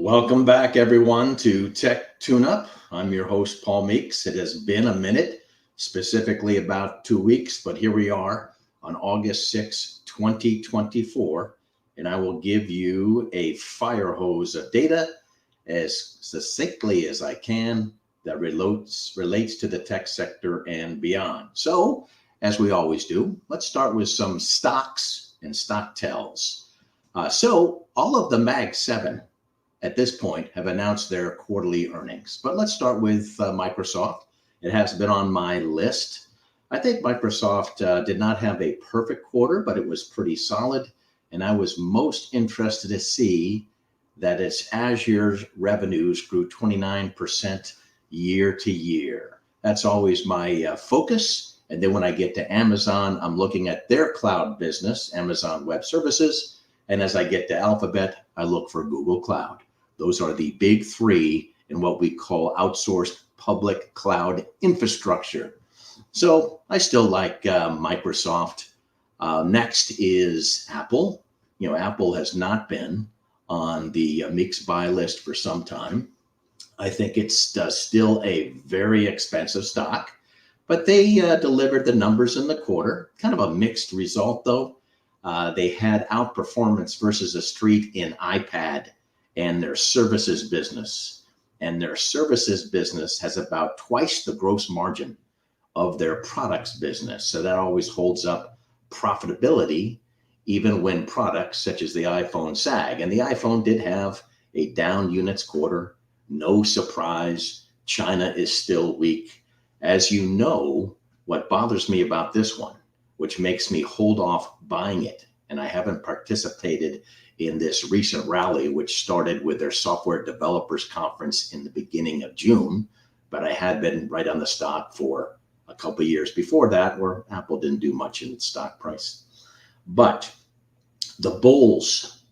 Welcome back, everyone, to Tech Tune Up. I'm your host, Paul Meeks. It has been a minute, specifically about 2 weeks, but here we are on August 6, 2024, and I will give you a fire hose of data as succinctly as I can that relates to the tech sector and beyond. So, as we always do, let's start with some stocks and stock tells. So, all of the Mag 7 at this point have announced their quarterly earnings. But let's start with Microsoft. It has been on my list. I think Microsoft did not have a perfect quarter, but it was pretty solid. And I was most interested to see that its Azure revenues grew 29% year to year. That's always my focus. And then when I get to Amazon, I'm looking at their cloud business, Amazon Web Services. And as I get to Alphabet, I look for Google Cloud. Those are the big three in what we call outsourced public cloud infrastructure. So I still like Microsoft. Next is Apple. Apple has not been on the Meeks buy list for some time. I think it's still a very expensive stock, but they delivered the numbers in the quarter. Kind of a mixed result, though. They had outperformance versus the street in iPad and their services business. And their services business has about twice the gross margin of their products business. So that always holds up profitability, even when products such as the iPhone sag. And the iPhone did have a down units quarter. No surprise. China is still weak. As you know, what bothers me about this one, which makes me hold off buying it, and I haven't participated in this recent rally, which started with their software developers conference in the beginning of June, but I had been right on the stock for a couple of years before that, where Apple didn't do much in its stock price. But the bulls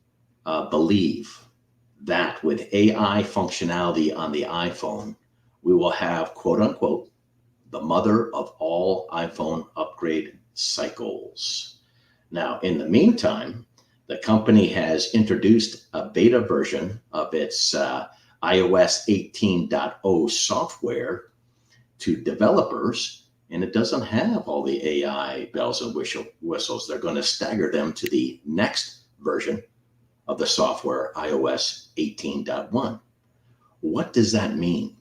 believe that with AI functionality on the iPhone, we will have, quote unquote, the mother of all iPhone upgrade cycles. Now, in the meantime, the company has introduced a beta version of its iOS 18.0 software to developers, and it doesn't have all the AI bells and whistles. They're going to stagger them to the next version of the software, iOS 18.1. What does that mean?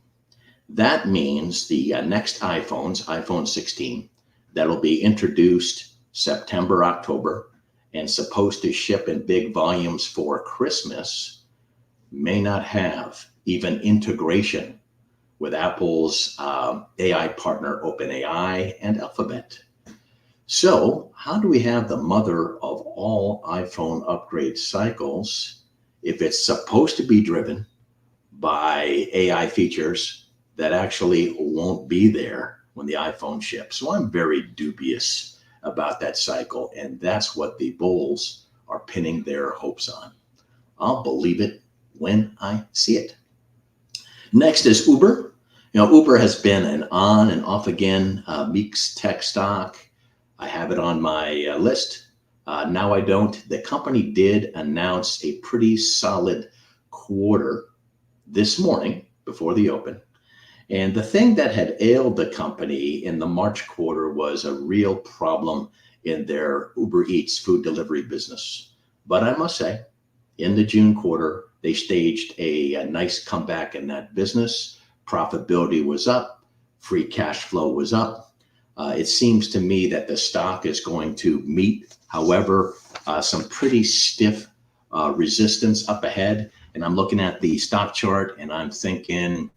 That means the next iPhones, iPhone 16, that'll be introduced September, October, and supposed to ship in big volumes for Christmas, may not have even integration with Apple's AI partner, OpenAI, and Alphabet. So how do we have the mother of all iPhone upgrade cycles if it's supposed to be driven by AI features that actually won't be there when the iPhone ships? So I'm very dubious about that cycle, and that's what the bulls are pinning their hopes on. I'll believe it when I see it. Next is Uber. Uber has been an on and off again Meeks tech stock. I have it on my list. Now I don't. The company did announce a pretty solid quarter this morning before the open. And the thing that had ailed the company in the March quarter was a real problem in their Uber Eats food delivery business. But I must say, in the June quarter, they staged a nice comeback in that business. Profitability was up, free cash flow was up. It seems to me that the stock is going to meet, however, some pretty stiff resistance up ahead. And I'm looking at the stock chart and I'm thinking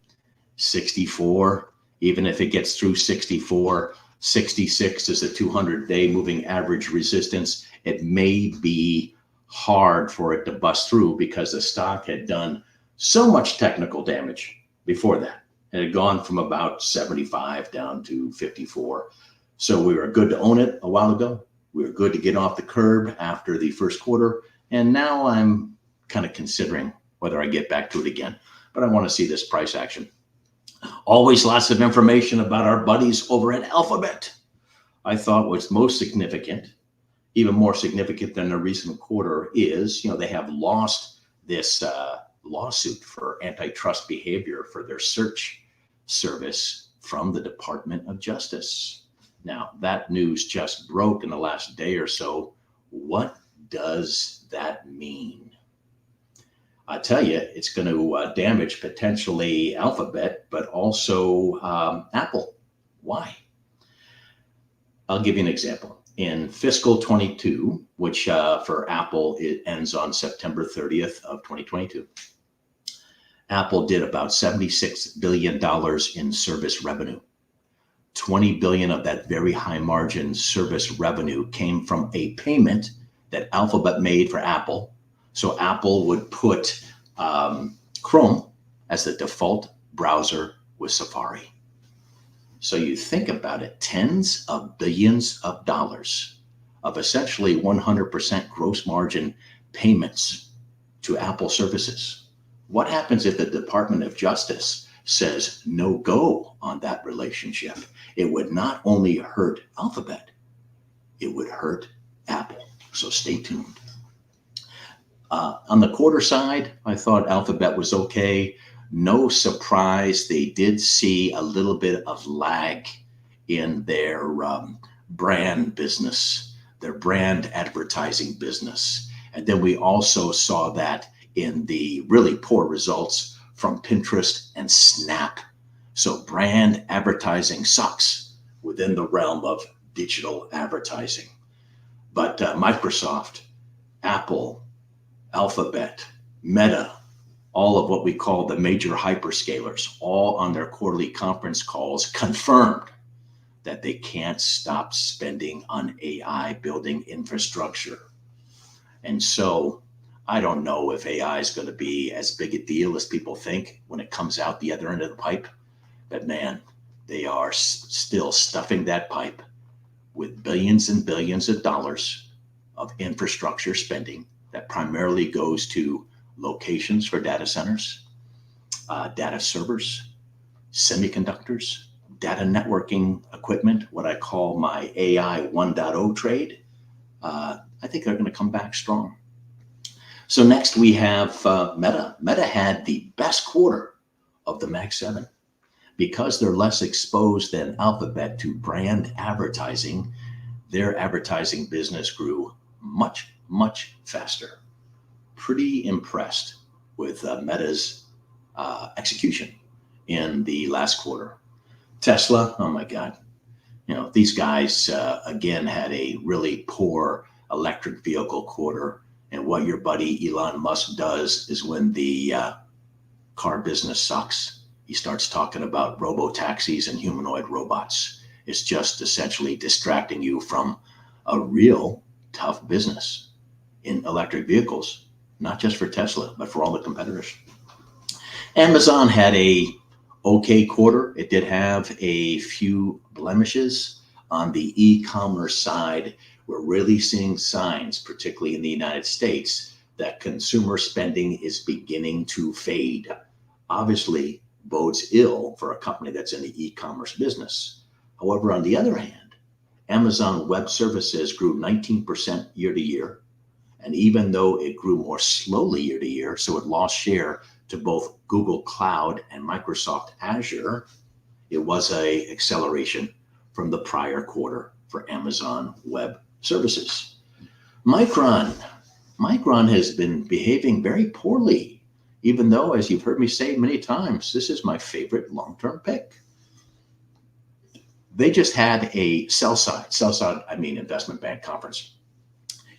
64, even if it gets through 64, 66 is a 200-day moving average resistance. It may be hard for it to bust through because the stock had done so much technical damage before that. It had gone from about 75 down to 54. So we were good to own it a while ago. We were good to get off the curb after the first quarter. And now I'm kind of considering whether I get back to it again. But I want to see this price action. Always lots of information about our buddies over at Alphabet. I thought what's most significant, even more significant than the recent quarter, is, they have lost this lawsuit for antitrust behavior for their search service from the Department of Justice. Now, that news just broke in the last day or so. What does that mean? I tell you, it's going to damage potentially Alphabet, but also Apple. Why? I'll give you an example. In fiscal 22, which for Apple, it ends on September 30th of 2022, Apple did about $76 billion in service revenue. 20 billion of that very high margin service revenue came from a payment that Alphabet made for Apple. So Apple would put Chrome as the default browser with Safari. So you think about it, tens of billions of dollars of essentially 100% gross margin payments to Apple services. What happens if the Department of Justice says no go on that relationship? It would not only hurt Alphabet, it would hurt Apple. So stay tuned. On the quarter side, I thought Alphabet was okay. No surprise, they did see a little bit of lag in their brand business, their brand advertising business. And then we also saw that in the really poor results from Pinterest and Snap. So brand advertising sucks within the realm of digital advertising. But Microsoft, Apple, Alphabet, Meta, all of what we call the major hyperscalers, all on their quarterly conference calls confirmed that they can't stop spending on AI building infrastructure. And so I don't know if AI is going to be as big a deal as people think when it comes out the other end of the pipe. But man, they are still stuffing that pipe with billions and billions of dollars of infrastructure spending that primarily goes to locations for data centers, data servers, semiconductors, data networking equipment, what I call my AI 1.0 trade. I think they're going to come back strong. So next we have Meta. Meta had the best quarter of the Mag 7. Because they're less exposed than Alphabet to brand advertising, their advertising business grew much, much faster. Pretty impressed with Meta's execution in the last quarter. Tesla, oh my God. You know, these guys, again, had a really poor electric vehicle quarter. And what your buddy Elon Musk does is when the car business sucks, he starts talking about robo-taxis and humanoid robots. It's just essentially distracting you from a real tough business in electric vehicles, not just for Tesla, but for all the competitors. Amazon had a okay quarter. It did have a few blemishes on the e-commerce side. We're really seeing signs, particularly in the United States, that consumer spending is beginning to fade. Obviously, bodes ill for a company that's in the e-commerce business. However, on the other hand, Amazon Web Services grew 19% year to year. And even though it grew more slowly year to year, so it lost share to both Google Cloud and Microsoft Azure, it was an acceleration from the prior quarter for Amazon Web Services. Micron has been behaving poorly poorly, even though, as you've heard me say many times, this is my favorite long-term pick. They just had a sell-side, investment bank conference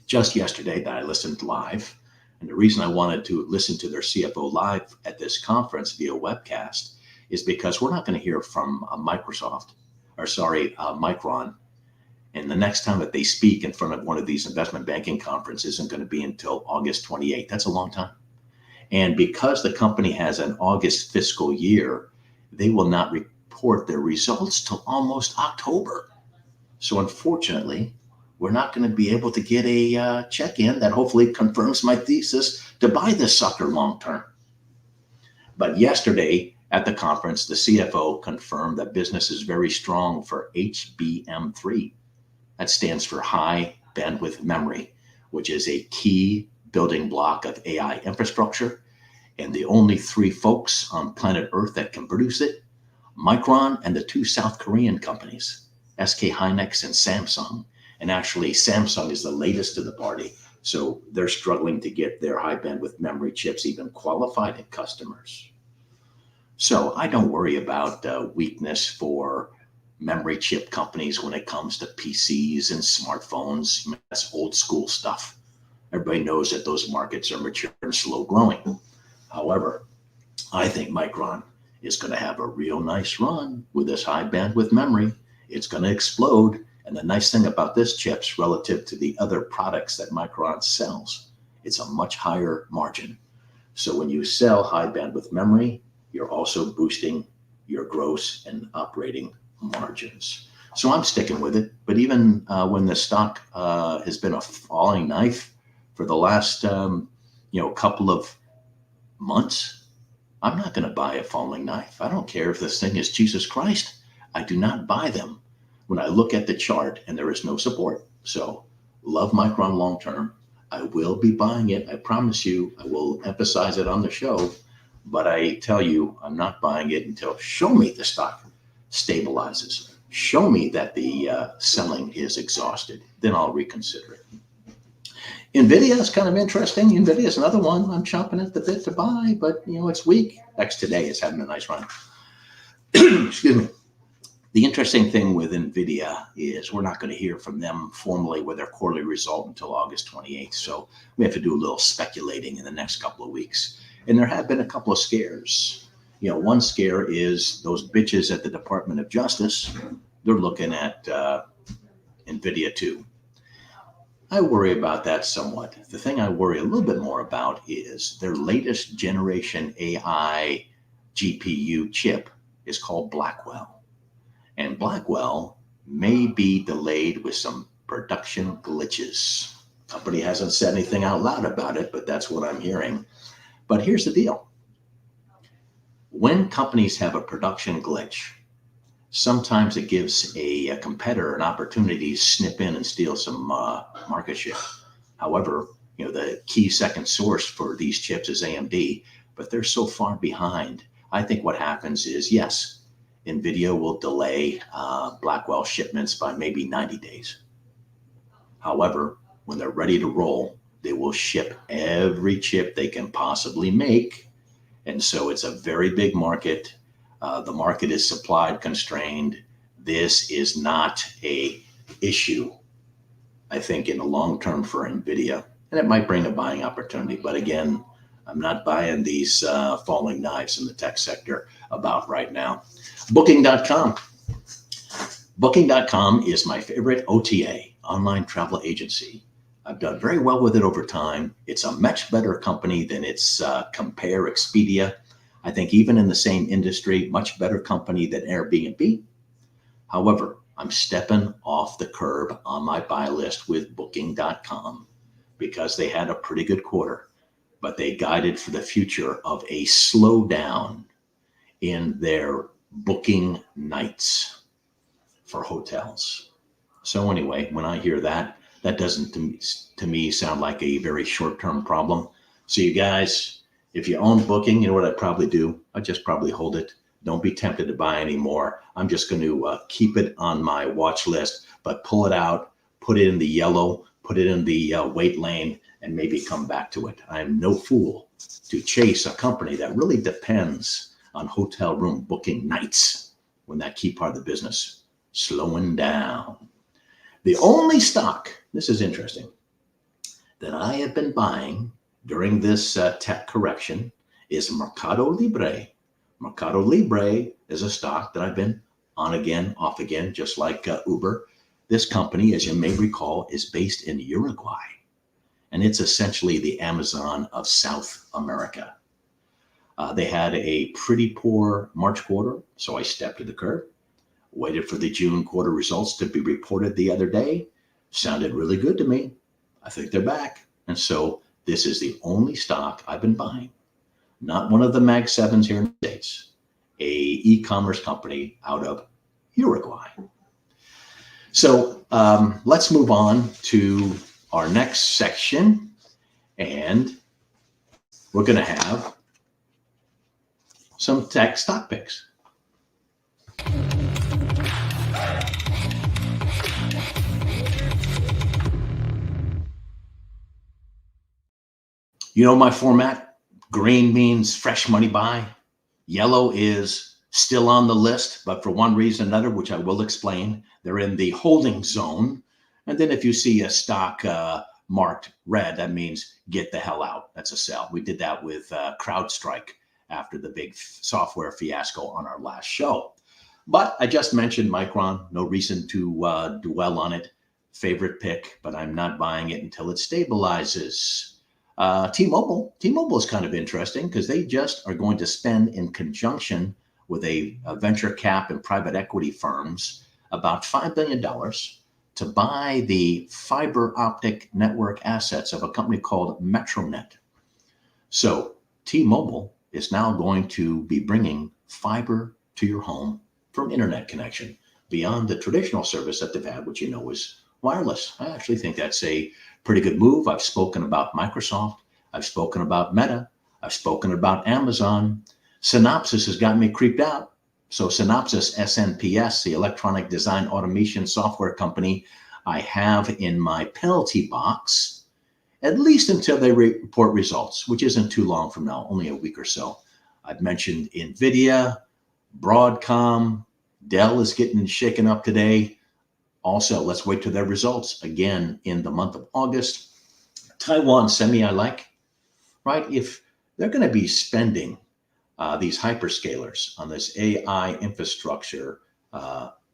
just yesterday that I listened live. And the reason I wanted to listen to their CFO live at this conference via webcast is because we're not going to hear from Micron. And the next time that they speak in front of one of these investment banking conferences isn't going to be until August 28th. That's a long time. And because the company has an August fiscal year, they will not report their results till almost October. So unfortunately, we're not going to be able to get a check-in that hopefully confirms my thesis to buy this sucker long term. But yesterday at the conference, the CFO confirmed that business is very strong for HBM3. That stands for high bandwidth memory, which is a key building block of AI infrastructure. And the only three folks on planet Earth that can produce it, Micron and the two South Korean companies, SK Hynix and Samsung. And actually, Samsung is the latest to the party. So they're struggling to get their high bandwidth memory chips even qualified at customers. So I don't worry about weakness for memory chip companies when it comes to PCs and smartphones. That's old school stuff. Everybody knows that those markets are mature and slow growing. However, I think Micron is going to have a real nice run with this high bandwidth memory. It's going to explode. And the nice thing about this chips relative to the other products that Micron sells, it's a much higher margin. So when you sell high bandwidth memory, you're also boosting your gross and operating margins. So I'm sticking with it. But even when the stock has been a falling knife for the last couple of months, I'm not going to buy a falling knife. I don't care if this thing is Jesus Christ. I do not buy them when I look at the chart and there is no support. So love Micron long term. I will be buying it. I promise you, I will emphasize it on the show. But I tell you, I'm not buying it until show me the stock stabilizes. Show me that the selling is exhausted. Then I'll reconsider it. NVIDIA is kind of interesting. NVIDIA is another one I'm chomping at the bit to buy, but it's weak. X today is having a nice run. Excuse me. The interesting thing with NVIDIA is we're not going to hear from them formally with their quarterly result until August 28th. So we have to do a little speculating in the next couple of weeks. And there have been a couple of scares. One scare is those bitches at the Department of Justice. They're looking at NVIDIA too. I worry about that somewhat. The thing I worry a little bit more about is their latest generation AI GPU chip is called Blackwell. And Blackwell may be delayed with some production glitches. Company hasn't said anything out loud about it, but that's what I'm hearing. But here's the deal. When companies have a production glitch, sometimes it gives a competitor an opportunity to snip in and steal some market share. However, the key second source for these chips is AMD, but they're so far behind. I think what happens is, yes, NVIDIA will delay Blackwell shipments by maybe 90 days. However, when they're ready to roll, they will ship every chip they can possibly make. And so it's a very big market. The market is supply constrained. This is not a issue, I think, in the long term for NVIDIA. And it might bring a buying opportunity. But again, I'm not buying these falling knives in the tech sector about right now. Booking.com. Booking.com is my favorite OTA, online travel agency. I've done very well with it over time. It's a much better company than its compare Expedia. I think even in the same industry, much better company than Airbnb. However, I'm stepping off the curb on my buy list with Booking.com because they had a pretty good quarter, but they guided for the future of a slowdown in their booking nights for hotels. So anyway, when I hear that, that doesn't to me sound like a very short-term problem. So you guys, if you own Booking, you know what I'd probably do? I'd just probably hold it. Don't be tempted to buy anymore. I'm just going to keep it on my watch list, but pull it out, put it in the yellow, put it in the wait lane, and maybe come back to it. I'm no fool to chase a company that really depends on hotel room booking nights when that key part of the business slowing down. The only stock, this is interesting, that I have been buying during this tech correction is Mercado Libre. Mercado Libre is a stock that I've been on again, off again, just like Uber. This company, as you may recall, is based in Uruguay, and it's essentially the Amazon of South America. They had a pretty poor March quarter, so I stepped to the curb, waited for the June quarter results to be reported the other day. Sounded really good to me. I think they're back. And so this is the only stock I've been buying. Not one of the Mag 7s here in the States, a e-commerce company out of Uruguay. So let's move on to our next section. And we're going to have some tech stock picks. You know my format. Green means fresh money buy. Yellow is still on the list, but for one reason or another, which I will explain, they're in the holding zone. And then if you see a stock marked red, that means get the hell out. That's a sell. We did that with CrowdStrike after the big software fiasco on our last show. But I just mentioned Micron. No reason to dwell on it. Favorite pick, but I'm not buying it until it stabilizes. T-Mobile is kind of interesting because they just are going to spend in conjunction with a venture cap and private equity firms about $5 billion to buy the fiber optic network assets of a company called Metronet. So T-Mobile is now going to be bringing fiber to your home for an internet connection beyond the traditional service that they've had, which you know is wireless. I actually think that's a pretty good move. I've spoken about Microsoft. I've spoken about Meta. I've spoken about Amazon. Synopsys has got me creeped out. So Synopsys, SNPS, the electronic design automation software company, I have in my penalty box, at least until they report results, which isn't too long from now, only a week or so. I've mentioned NVIDIA, Broadcom, Dell is getting shaken up today. Also, let's wait till their results again in the month of August. Taiwan Semi, I like, right? If they're going to be spending these hyperscalers on this AI infrastructure,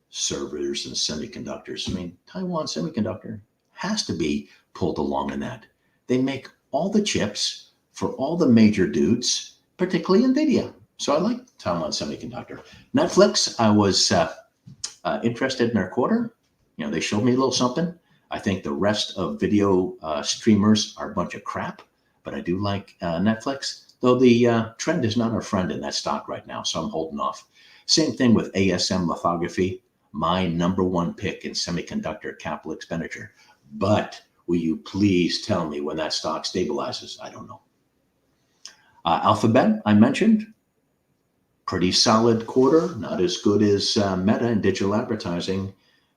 servers and semiconductors, I mean, Taiwan Semiconductor has to be pulled along in that. They make all the chips for all the major dudes, particularly NVIDIA. So I like Taiwan Semiconductor. Netflix, I was interested in their quarter. You know, they showed me a little something. I think the rest of video streamers are a bunch of crap, but I do like Netflix, though the trend is not our friend in that stock right now, so I'm holding off. Same thing with ASM Lithography, my number one pick in semiconductor capital expenditure. But will you please tell me when that stock stabilizes? I don't know. Alphabet, I mentioned, pretty solid quarter, not as good as Meta and digital advertising.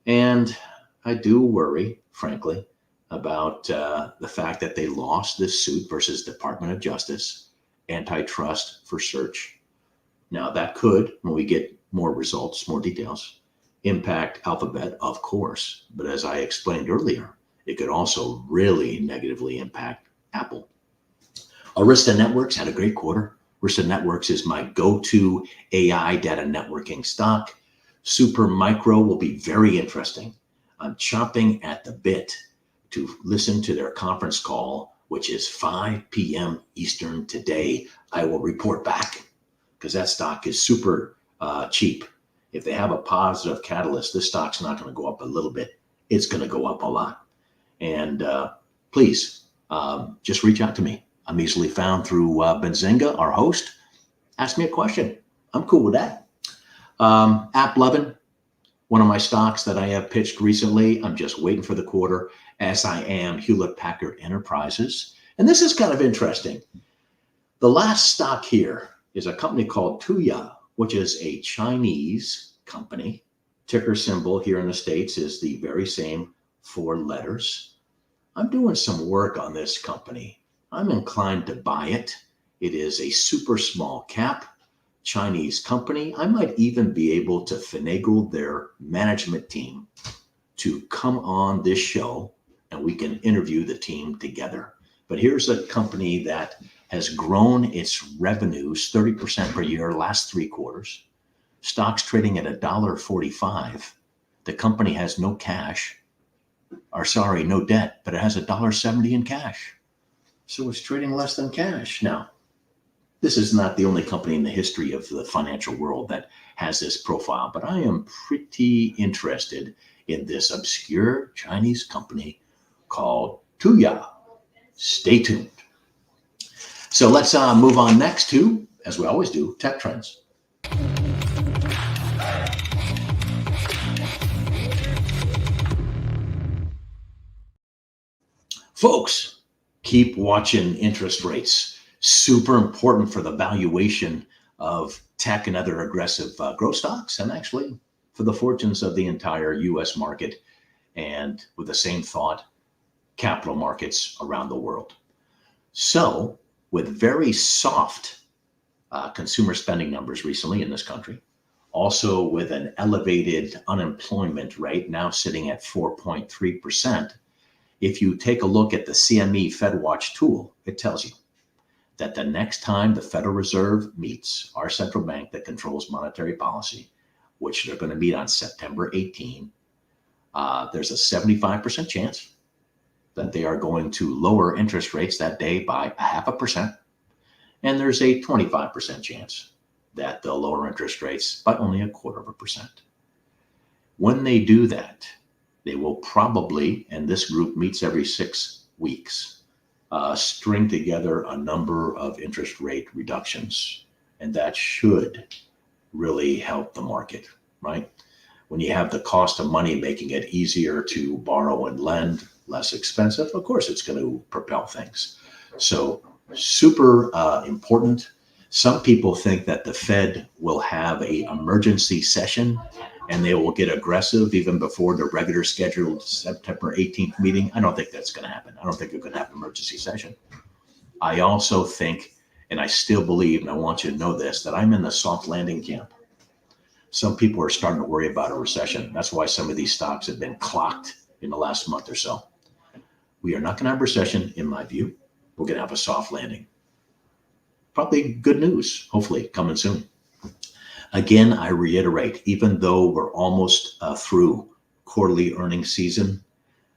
And I do worry, frankly, about the fact that they lost this suit versus Department of Justice, antitrust for search. Now, that could, when we get more results, more details, impact Alphabet, of course. But as I explained earlier, it could also really negatively impact Apple. Arista Networks had a great quarter. Arista Networks is my go-to AI data networking stock. Supermicro will be very interesting. I'm chomping at the bit to listen to their conference call, which is 5 p.m. Eastern today. I will report back because that stock is super cheap. If they have a positive catalyst, this stock's not going to go up a little bit. It's going to go up a lot. And please, just reach out to me. I'm easily found through Benzinga, our host. Ask me a question. I'm cool with that. AppLovin, one of my stocks that I have pitched recently. I'm just waiting for the quarter, as I am Hewlett Packard Enterprises. And this is kind of interesting. The last stock here is a company called CAIA, which is a Chinese company. Ticker symbol here in the States is the very same 4 letters. I'm doing some work on this company. I'm inclined to buy it. It is a super small cap Chinese company. I might even be able to finagle their management team to come on this show and we can interview the team together. But here's a company that has grown its revenues 30% per year last 3 quarters. Stock's trading at $1.45. The company has no cash, no debt, but it has $1.70 in cash. So it's trading less than cash. Now, this is not the only company in the history of the financial world that has this profile, but I am pretty interested in this obscure Chinese company called CAIA. Stay tuned. So let's move on next to, as we always do, tech trends. Folks, keep watching interest rates. Super important for the valuation of tech and other aggressive growth stocks, and actually for the fortunes of the entire US market, and with the same thought, capital markets around the world. So, with very soft consumer spending numbers recently in this country, also with an elevated unemployment rate now sitting at 4.3%, if you take a look at the CME FedWatch tool, it tells you that the next time the Federal Reserve meets, our central bank that controls monetary policy, which they're going to meet on September 18, there's a 75% chance that they are going to lower interest rates that day by 0.5%. And there's a 25% chance that they'll lower interest rates by only 0.25%. When they do that, they will probably, and this group meets every 6 weeks, string together a number of interest rate reductions. And that should really help the market, right? When you have the cost of money making it easier to borrow and lend, less expensive, of course it's going to propel things. So super important. Some people think that the Fed will have an emergency session and they will get aggressive even before the regular scheduled September 18th meeting. I don't think that's going to happen. I don't think they're going to have an emergency session. I also think, and I still believe, and I want you to know this, that I'm in the soft landing camp. Some people are starting to worry about a recession. That's why some of these stocks have been clocked in the last month or so. We are not going to have a recession, in my view. We're going to have a soft landing. Probably good news, hopefully, coming soon. Again, I reiterate, even though we're almost through quarterly earnings season,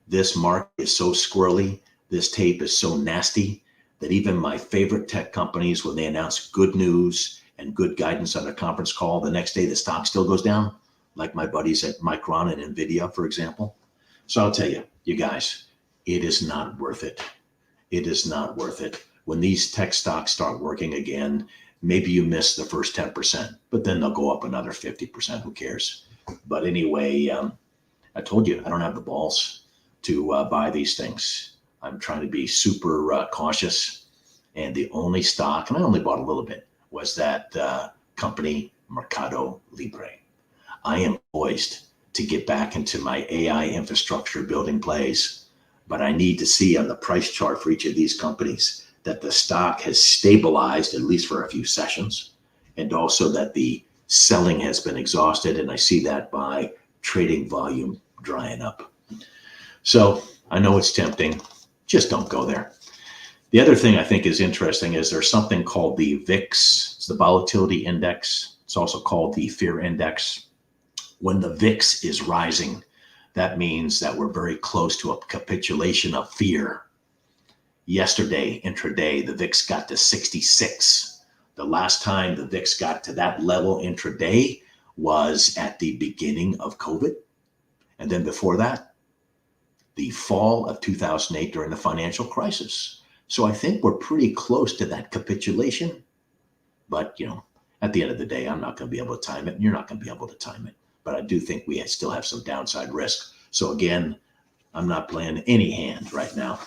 this market is so squirrely, this tape is so nasty, that even my favorite tech companies, when they announce good news and good guidance on a conference call, the next day the stock still goes down, like my buddies at Micron and NVIDIA, for example. So I'll tell you, you guys, it is not worth it. It is not worth it. When these tech stocks start working again, maybe you miss the first 10%, but then they'll go up another 50%. Who cares? But anyway, I told you, I don't have the balls to buy these things. I'm trying to be super cautious. And the only stock, and I only bought a little bit, was that company, Mercado Libre. I am poised to get back into my AI infrastructure building plays, but I need to see on the price chart for each of these companies that the stock has stabilized, at least for a few sessions, and also that the selling has been exhausted. And I see that by trading volume drying up. So I know it's tempting. Just don't go there. The other thing I think is interesting is there's something called the VIX. It's the volatility index. It's also called the fear index. When the VIX is rising, that means that we're very close to a capitulation of fear. Yesterday, intraday, the VIX got to 66. The last time the VIX got to that level intraday was at the beginning of COVID. And then before that, the fall of 2008 during the financial crisis. So I think we're pretty close to that capitulation. But, at the end of the day, I'm not going to be able to time it, and you're not going to be able to time it. But I do think we still have some downside risk. So again, I'm not playing any hand right now.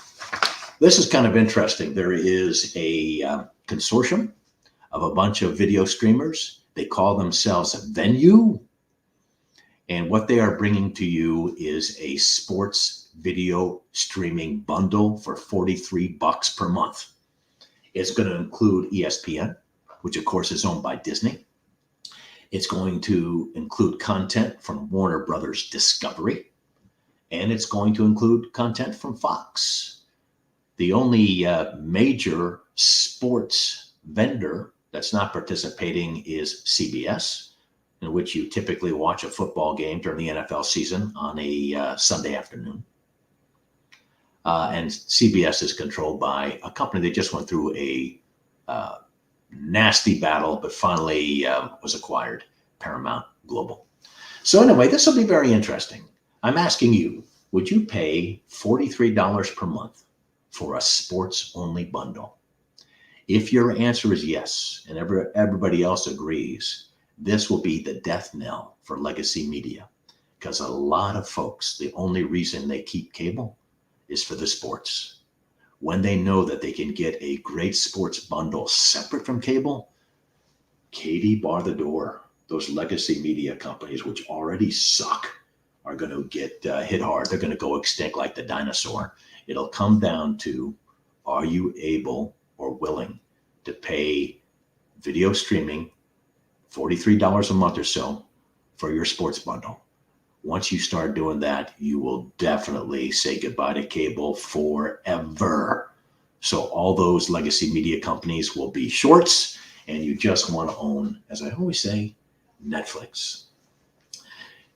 This is kind of interesting. There is a consortium of a bunch of video streamers. They call themselves Venue. And what they are bringing to you is a sports video streaming bundle for $43 per month. It's going to include ESPN, which of course is owned by Disney. It's going to include content from Warner Brothers Discovery, and it's going to include content from Fox. The only major sports vendor that's not participating is CBS, in which you typically watch a football game during the NFL season on a Sunday afternoon. And CBS is controlled by a company that just went through a nasty battle, but finally was acquired, Paramount Global. So anyway, this will be very interesting. I'm asking you, would you pay $43 per month for a sports-only bundle? If your answer is yes, and everybody else agrees, this will be the death knell for legacy media, because a lot of folks, the only reason they keep cable is for the sports. When they know that they can get a great sports bundle separate from cable, Katie bar the door. Those legacy media companies, which already suck, are going to get hit hard. They're going to go extinct like the dinosaur. It'll come down to, are you able or willing to pay video streaming $43 a month or so for your sports bundle? Once you start doing that, you will definitely say goodbye to cable forever. So all those legacy media companies will be shorts, and you just want to own, as I always say, Netflix.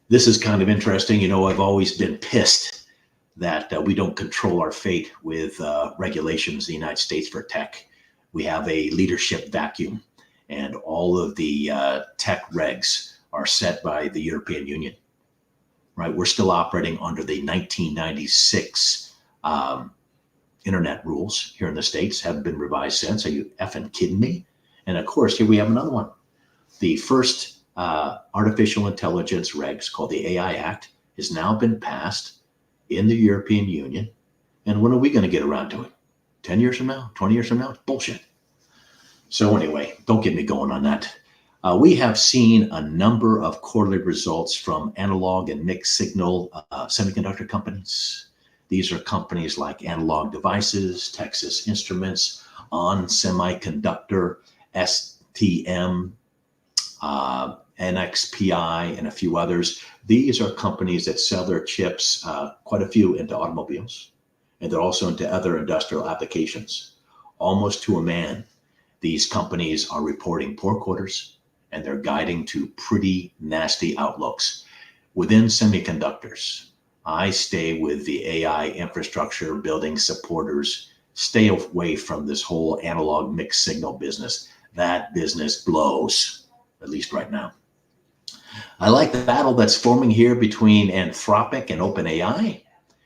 This is kind of interesting. You know, I've always been pissed that we don't control our fate with regulations in the United States for tech. We have a leadership vacuum, and all of the tech regs are set by the European Union, right? We're still operating under the 1996 internet rules here in the States. Haven't been revised since. Are you effing kidding me? And of course, here we have another one. The first artificial intelligence regs, called the AI Act, has now been passed in the European Union. And when are we going to get around to it? 10 years from now? 20 years from now? It's bullshit. So anyway, don't get me going on that. We have seen a number of quarterly results from analog and mixed signal semiconductor companies. These are companies like Analog Devices, Texas Instruments, On Semiconductor, STM, NXPI, and a few others. These are companies that sell their chips, quite a few, into automobiles, and they're also into other industrial applications. Almost to a man, these companies are reporting poor quarters, and they're guiding to pretty nasty outlooks. Within semiconductors, I stay with the AI infrastructure building supporters. Stay away from this whole analog mixed signal business. That business blows, at least right now. I like the battle that's forming here between Anthropic and OpenAI.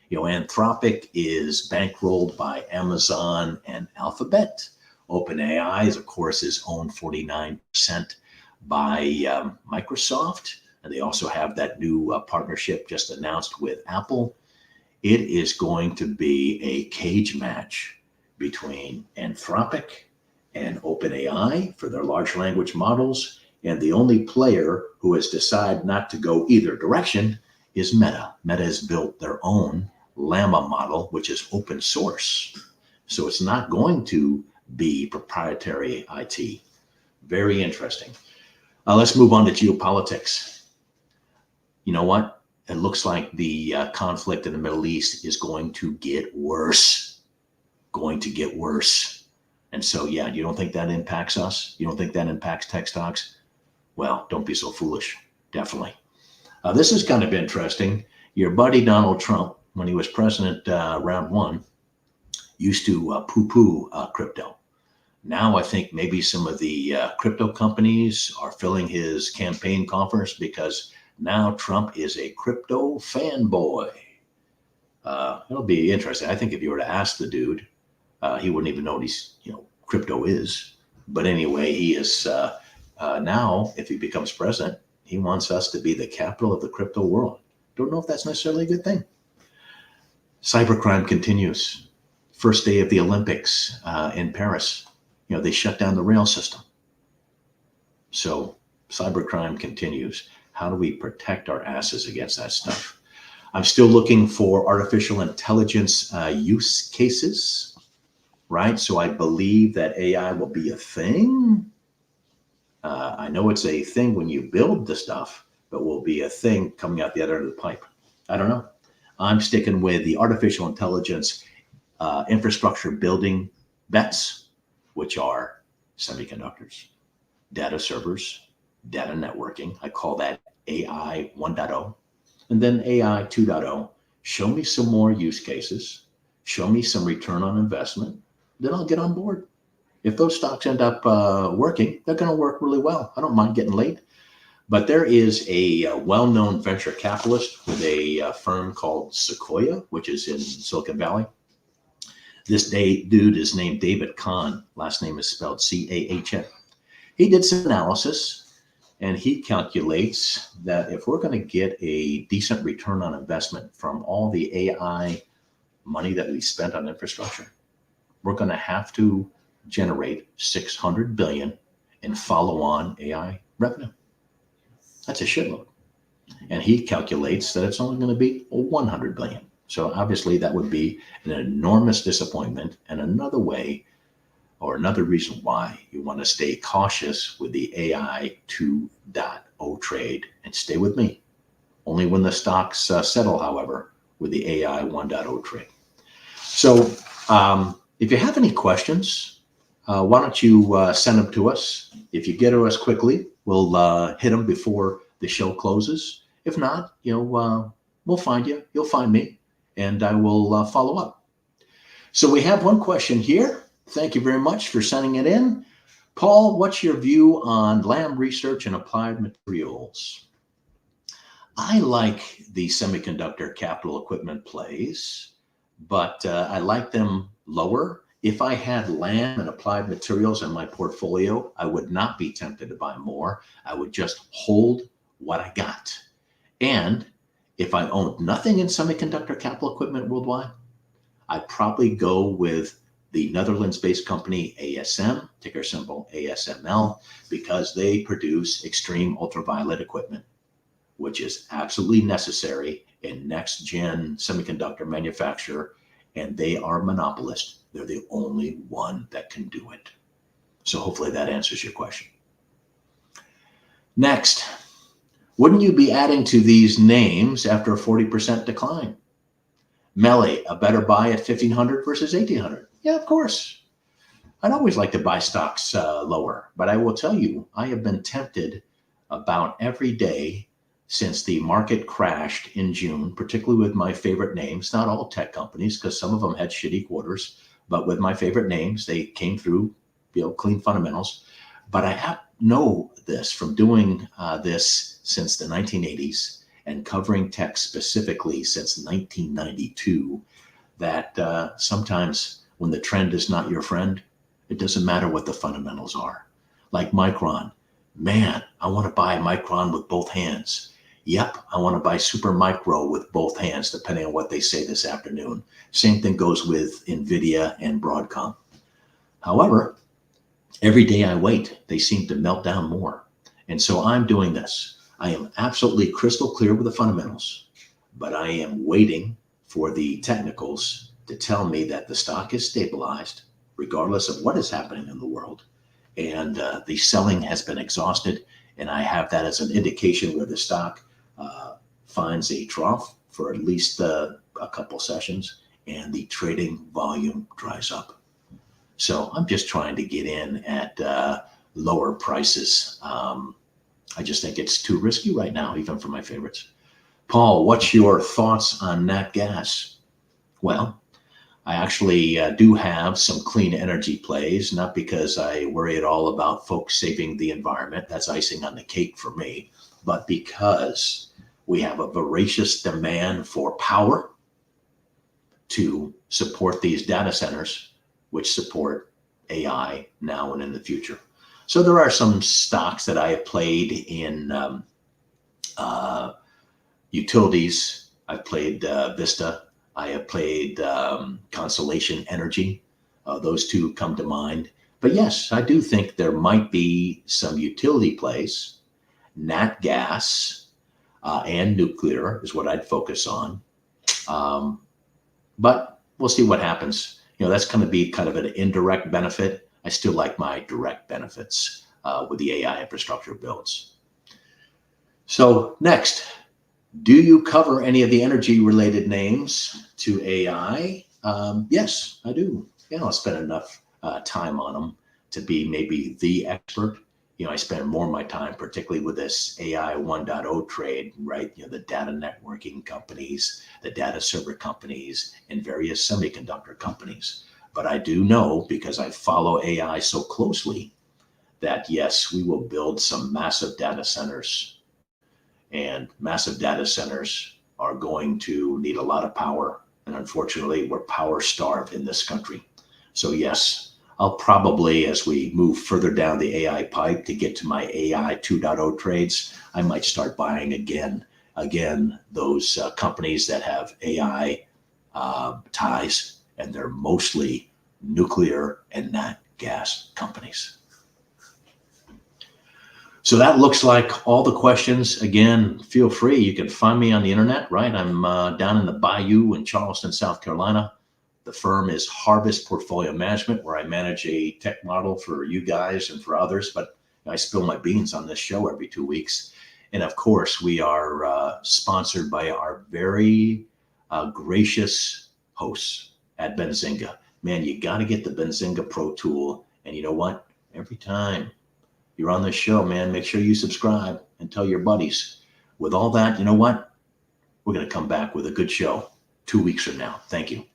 You know, Anthropic is bankrolled by Amazon and Alphabet. OpenAI is, of course, is owned 49% by Microsoft. And they also have that new partnership just announced with Apple. It is going to be a cage match between Anthropic and OpenAI for their large language models. And the only player who has decided not to go either direction is Meta. Meta has built their own Llama model, which is open source. So it's not going to be proprietary IT. Very interesting. Let's move on to geopolitics. You know what? It looks like the conflict in the Middle East is going to get worse. Going to get worse. And so, yeah, you don't think that impacts us? You don't think that impacts tech stocks? Well, don't be so foolish. Definitely. This is kind of interesting. Your buddy Donald Trump, when he was president round one, used to poo-poo crypto. Now I think maybe some of the crypto companies are filling his campaign coffers because now Trump is a crypto fanboy. It'll be interesting. I think if you were to ask the dude, he wouldn't even know what crypto is. But anyway, he is now, if he becomes president, he wants us to be the capital of the crypto world. Don't know if that's necessarily a good thing. Cybercrime continues. First day of the Olympics in Paris. They shut down the rail system. So cybercrime continues. How do we protect our asses against that stuff? I'm still looking for artificial intelligence use cases, right? So I believe that AI will be a thing. I know it's a thing when you build the stuff, but will be a thing coming out the other end of the pipe. I don't know. I'm sticking with the artificial intelligence infrastructure building bets, which are semiconductors, data servers, data networking. I call that AI 1.0. And then AI 2.0. Show me some more use cases. Show me some return on investment. Then I'll get on board. If those stocks end up working, they're going to work really well. I don't mind getting late. But there is a well-known venture capitalist with a firm called Sequoia, which is in Silicon Valley. This dude is named David Kahn. Last name is spelled C-A-H-N. He did some analysis, and he calculates that if we're going to get a decent return on investment from all the AI money that we spent on infrastructure, we're going to have to generate $600 billion in follow-on AI revenue. That's a shitload. And he calculates that it's only going to be 100 billion. So obviously that would be an enormous disappointment, and another way or another reason why you want to stay cautious with the AI 2.0 trade, and stay with me. Only when the stocks settle, however, with the AI 1.0 trade. So if you have any questions, why don't you send them to us? If you get to us quickly, we'll hit them before the show closes. If not, we'll find you. You'll find me, and I will follow up. So we have one question here. Thank you very much for sending it in. Paul, what's your view on Lam Research and Applied Materials? I like the semiconductor capital equipment plays, but I like them lower. If I had Lam and Applied Materials in my portfolio, I would not be tempted to buy more. I would just hold what I got. And if I owned nothing in semiconductor capital equipment worldwide, I'd probably go with the Netherlands-based company ASM, ticker symbol ASML, because they produce extreme ultraviolet equipment, which is absolutely necessary in next-gen semiconductor manufacture, and they are a monopolist. They're the only one that can do it. So hopefully that answers your question. Next, wouldn't you be adding to these names after a 40% decline? Melly, a better buy at 1,500 versus 1,800. Yeah, of course. I'd always like to buy stocks lower, but I will tell you, I have been tempted about every day since the market crashed in June, particularly with my favorite names, not all tech companies, because some of them had shitty quarters, but with my favorite names, they came through, clean fundamentals. But I know this from doing this since the 1980s and covering tech specifically since 1992, that sometimes when the trend is not your friend, it doesn't matter what the fundamentals are. Like Micron, man, I want to buy Micron with both hands. Yep, I want to buy Super Micro with both hands, depending on what they say this afternoon. Same thing goes with NVIDIA and Broadcom. However, every day I wait, they seem to melt down more. And so I'm doing this. I am absolutely crystal clear with the fundamentals, but I am waiting for the technicals to tell me that the stock is stabilized, regardless of what is happening in the world. And the selling has been exhausted. And I have that as an indication where the stock finds a trough for at least a couple sessions and the trading volume dries up. So I'm just trying to get in at lower prices. I just think it's too risky right now, even for my favorites. Paul, what's your thoughts on nat gas? Well, I actually do have some clean energy plays, not because I worry at all about folks saving the environment. That's icing on the cake for me, but because we have a voracious demand for power to support these data centers, which support AI now and in the future. So there are some stocks that I have played in utilities. I've played Vista. I have played Constellation Energy. Those two come to mind. But yes, I do think there might be some utility plays. Nat gas and nuclear is what I'd focus on. But we'll see what happens. That's going to be kind of an indirect benefit. I still like my direct benefits with the AI infrastructure builds. So next, do you cover any of the energy related names to AI? Yes, I do. I'll spend enough time on them to be maybe the expert. I spend more of my time, particularly with this AI 1.0 trade, right? The data networking companies, the data server companies, and various semiconductor companies. But I do know, because I follow AI so closely, that yes, we will build some massive data centers. And massive data centers are going to need a lot of power. And unfortunately, we're power starved in this country. So yes, I'll probably, as we move further down the AI pipe to get to my AI 2.0 trades, I might start buying again those companies that have AI ties, and they're mostly nuclear and nat gas companies. So that looks like all the questions. Again, feel free. You can find me on the internet, right? I'm down in the Bayou in Charleston, South Carolina. The firm is Harvest Portfolio Management, where I manage a tech model for you guys and for others. But I spill my beans on this show every 2 weeks. And of course, we are sponsored by our very gracious hosts at Benzinga. Man, you got to get the Benzinga Pro Tool. And you know what? Every time you're on this show, man, make sure you subscribe and tell your buddies. With all that, you know what? We're going to come back with a good show 2 weeks from now. Thank you.